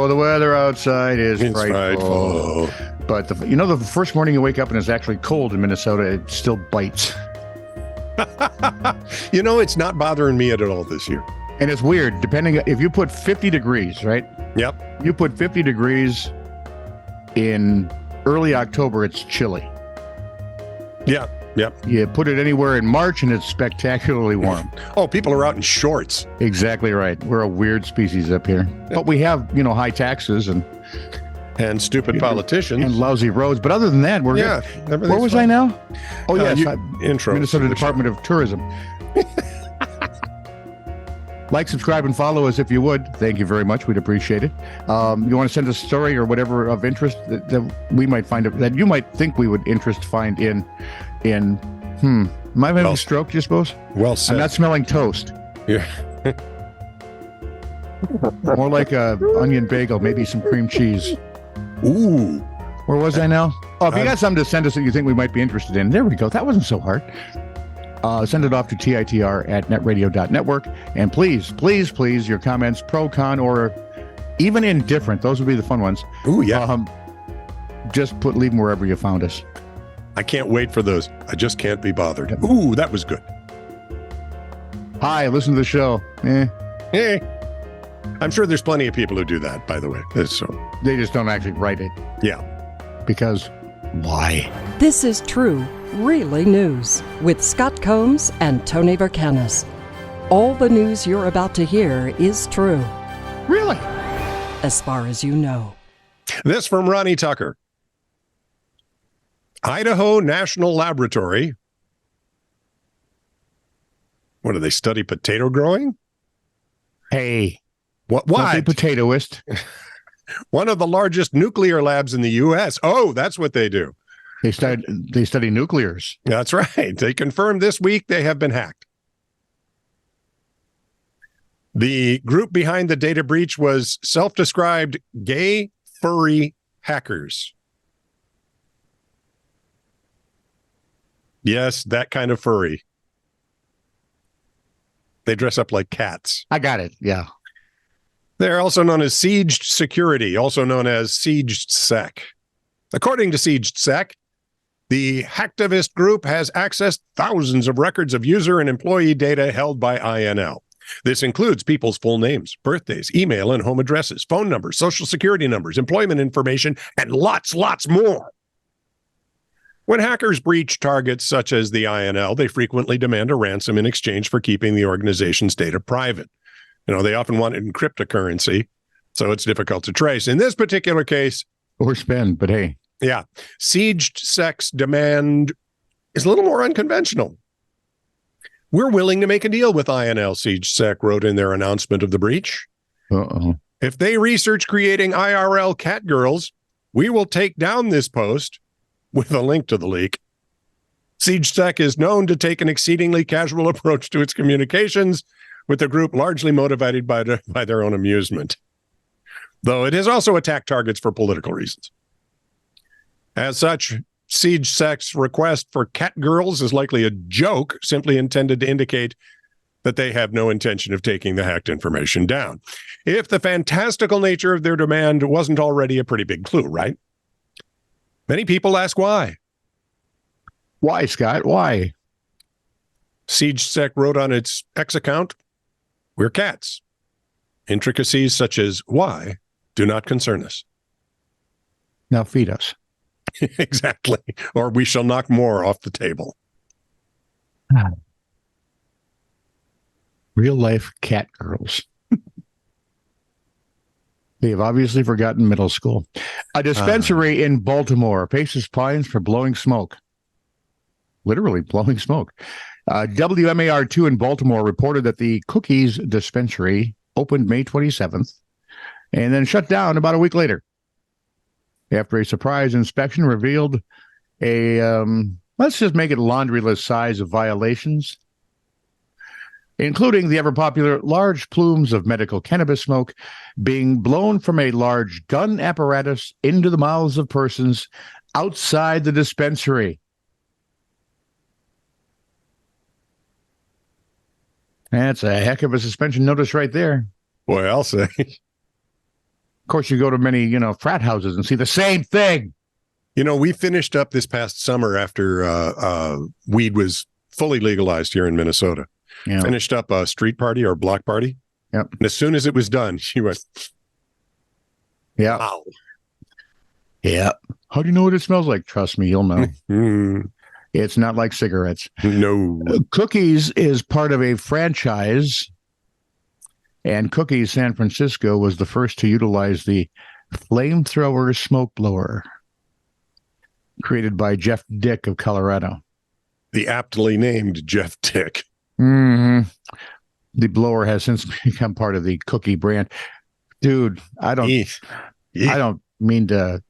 the weather outside is It's frightful. But the first morning you wake up and it's actually cold in Minnesota, it still bites. It's not bothering me at all this year. And it's weird, if you put 50 degrees, right? Yep. You put 50 degrees in early October, it's chilly. Yep. You put it anywhere in March and it's spectacularly warm. Oh, people are out in shorts. Exactly right. We're a weird species up here. But we have, high taxes and stupid politicians. And lousy roads. But other than that, we're good. Where was I now? Oh, yes. Intro. Minnesota Department of Tourism. Like, subscribe, and follow us if you would. Thank you very much. We'd appreciate it. You want to send a story or whatever of interest that we might find, that you might think we would find in am I having a stroke, you suppose? Well said. I'm not smelling toast. Yeah. More like a onion bagel, maybe some cream cheese. Ooh. Where was I now? Oh, if you got something to send us that you think we might be interested in, there we go. That wasn't so hard. Send it off to TITR@netradio.network. And please, please, please, your comments, pro, con, or even indifferent. Those would be the fun ones. Ooh, yeah. Just leave them wherever you found us. I can't wait for those. I just can't be bothered. Ooh, that was good. Hi, listen to the show. I'm sure there's plenty of people who do that, by the way. They just don't actually write it. Yeah. Because why? This is True, Really News with Scott Combs and Tony Vercanis. All the news you're about to hear is true. Really? As far as you know. This from Ronnie Tucker. Idaho National Laboratory. What do they study? Potato growing? Hey. What? Not the potatoist. One of the largest nuclear labs in the U.S. Oh, that's what they do. They study nuclears. That's right. They confirmed this week they have been hacked. The group behind the data breach was self-described gay furry hackers. Yes, that kind of furry. They dress up like cats. I got it. Yeah. They're also known as Sieged Security, also known as Sieged Sec. According to Sieged Sec, the hacktivist group has accessed thousands of records of user and employee data held by INL. This includes people's full names, birthdays, email and home addresses, phone numbers, social security numbers, employment information, and lots more. When hackers breach targets such as the INL, they frequently demand a ransom in exchange for keeping the organization's data private. They often want cryptocurrency, so it's difficult to trace. In this particular case... Or spend, but hey. Yeah. Sieged Sec's demand is a little more unconventional. We're willing to make a deal with INL, Sieged Sec wrote in their announcement of the breach. Uh-oh. If they research creating IRL cat girls, we will take down this post with a link to the leak. Sieged Sec is known to take an exceedingly casual approach to its communications, with the group largely motivated by their own amusement, though it has also attacked targets for political reasons. As such, Sieged Sec's request for cat girls is likely a joke, simply intended to indicate that they have no intention of taking the hacked information down. If the fantastical nature of their demand wasn't already a pretty big clue, right? Many people ask why. Why, Scott? Why? Sieged Sec wrote on its X account, "We're cats. Intricacies such as why do not concern us." Now feed us. Exactly. Or we shall knock more off the table. Real life cat girls. They have obviously forgotten middle school. A dispensary in Baltimore faces fines for blowing smoke. Literally blowing smoke. WMAR2 in Baltimore reported that the Cookies Dispensary opened May 27th and then shut down about a week later after a surprise inspection revealed a, let's just make it laundry list size of violations, including the ever-popular large plumes of medical cannabis smoke being blown from a large gun apparatus into the mouths of persons outside the dispensary. That's a heck of a suspension notice right there. Boy, I'll say. course, you go to many, frat houses and see the same thing. We finished up this past summer after weed was fully legalized here in Minnesota. Yeah. Finished up a street party or block party. Yep. And as soon as it was done, she went, yeah. wow. Yeah. How do you know what it smells like? Trust me, you'll know. It's not like cigarettes. No. Cookies is part of a franchise, and Cookies San Francisco was the first to utilize the flamethrower smoke blower created by Jeff Dick of Colorado. The aptly named Jeff Dick. Mm-hmm. The blower has since become part of the Cookie brand. Dude, I don't mean to,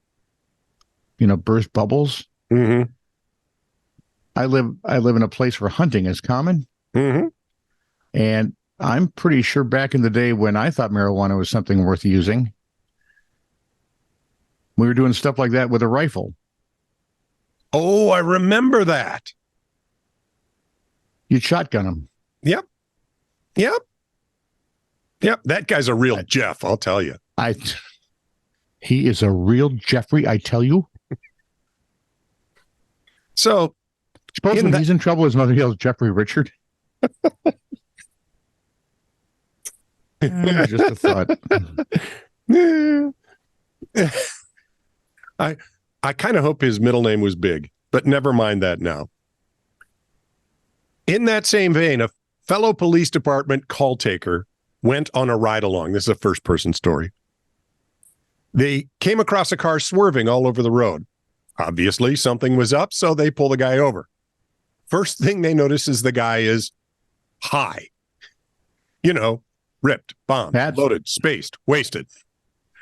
burst bubbles. Mm-hmm. I live in a place where hunting is common. Mm-hmm. And I'm pretty sure back in the day when I thought marijuana was something worth using, we were doing stuff like that with a rifle. Oh, I remember that. You'd shotgun them. Yep. That guy's a real Jeff, I'll tell you. He is a real Jeffrey, I tell you. So, suppose when he's in trouble, his mother yells, Jeffrey Richard. Just a thought. I kind of hope his middle name was Big, but never mind that now. In that same vein, a fellow police department call taker went on a ride along. This is a first-person story. They came across a car swerving all over the road. Obviously, something was up, so they pull the guy over. First thing they notice is the guy is high. Ripped, bombed, loaded, spaced, wasted.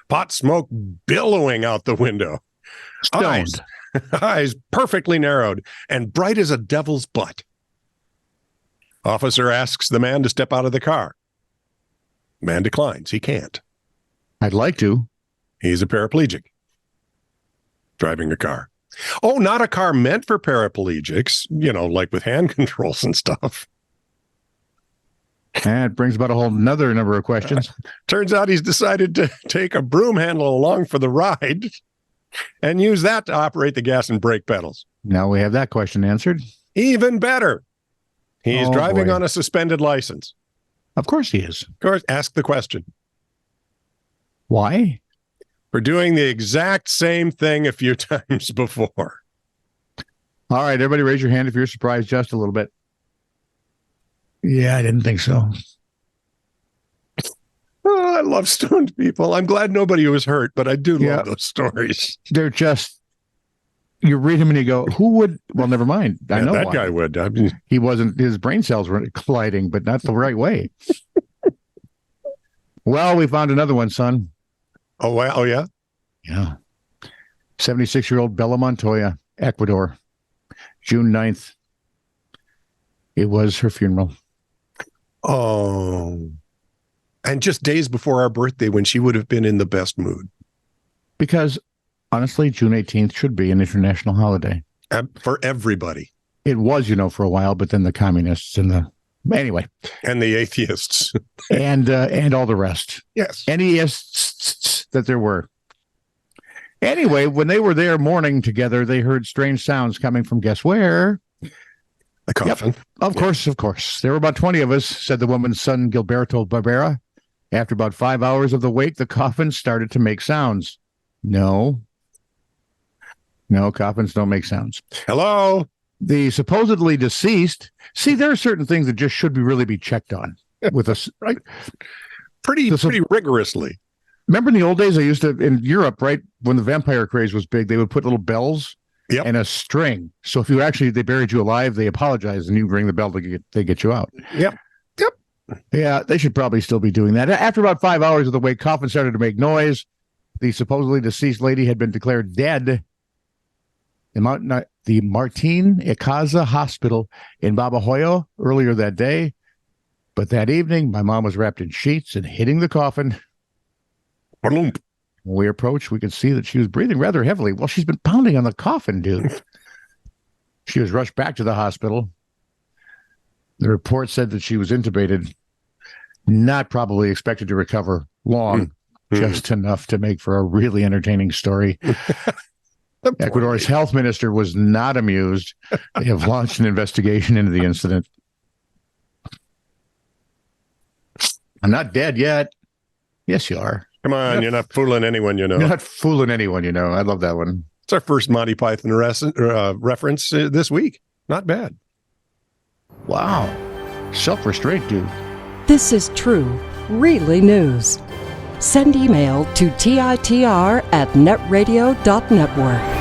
Pot smoke billowing out the window. Stoned. Eyes perfectly narrowed and bright as a devil's butt. Officer asks the man to step out of the car. Man declines. He can't. I'd like to. He's a paraplegic. Driving a car. Oh, not a car meant for paraplegics, like with hand controls and stuff. And it brings about a whole nother number of questions. Turns out he's decided to take a broom handle along for the ride and use that to operate the gas and brake pedals. Now we have that question answered. Even better. He's driving on a suspended license. Of course he is. Of course, ask the question. Why? For doing the exact same thing a few times before. All right, everybody raise your hand if you're surprised just a little bit. Yeah, I didn't think so. Oh, I love stoned people. I'm glad nobody was hurt, but I do love those stories. They're just, you read them and you go, who would? Well, never mind. I know that why. guy would. He wasn't, his brain cells were colliding, but not the right way. Well, we found another one, son. Oh, wow. Oh, yeah? Yeah. 76-year-old Bella Montoya, Ecuador, June 9th. It was her funeral. Oh. And just days before our birthday when she would have been in the best mood. Because, honestly, June 18th should be an international holiday. For everybody. It was, for a while, but then the communists and the... Anyway. And the atheists. and all the rest. Yes. Neists that there were. Anyway, when they were there mourning together, they heard strange sounds coming from guess where? The coffin. Yep. Of course. There were about 20 of us, said the woman's son, Gilberto Barbera. After about 5 hours of the wake, the coffin started to make sounds. No, coffins don't make sounds. Hello? The supposedly deceased. See, there are certain things that just should really be checked on with us, right? Pretty rigorously. Remember in the old days, I used to, in Europe, right, when the vampire craze was big, they would put little bells and a string. So if they buried you alive, they apologize, and you ring the bell to get you out. Yep. Yeah, they should probably still be doing that. After about 5 hours of the wake, coffin started to make noise. The supposedly deceased lady had been declared dead. The Martin Icaza Hospital in Babahoyo earlier that day. But that evening, my mom was wrapped in sheets and hitting the coffin. When we approached, we could see that she was breathing rather heavily. Well, she's been pounding on the coffin, dude. She was rushed back to the hospital. The report said that she was intubated, not probably expected to recover long. just enough to make for a really entertaining story. Ecuador's health minister was not amused. They have launched an investigation into the incident. I'm not dead yet. Yes, you are. Come on, you're not fooling anyone, you know. You're not fooling anyone, you know. I love that one. It's our first Monty Python reference this week. Not bad. Wow. Self-restraint, dude. This is true, really news. Send email to TITR@netradio.network.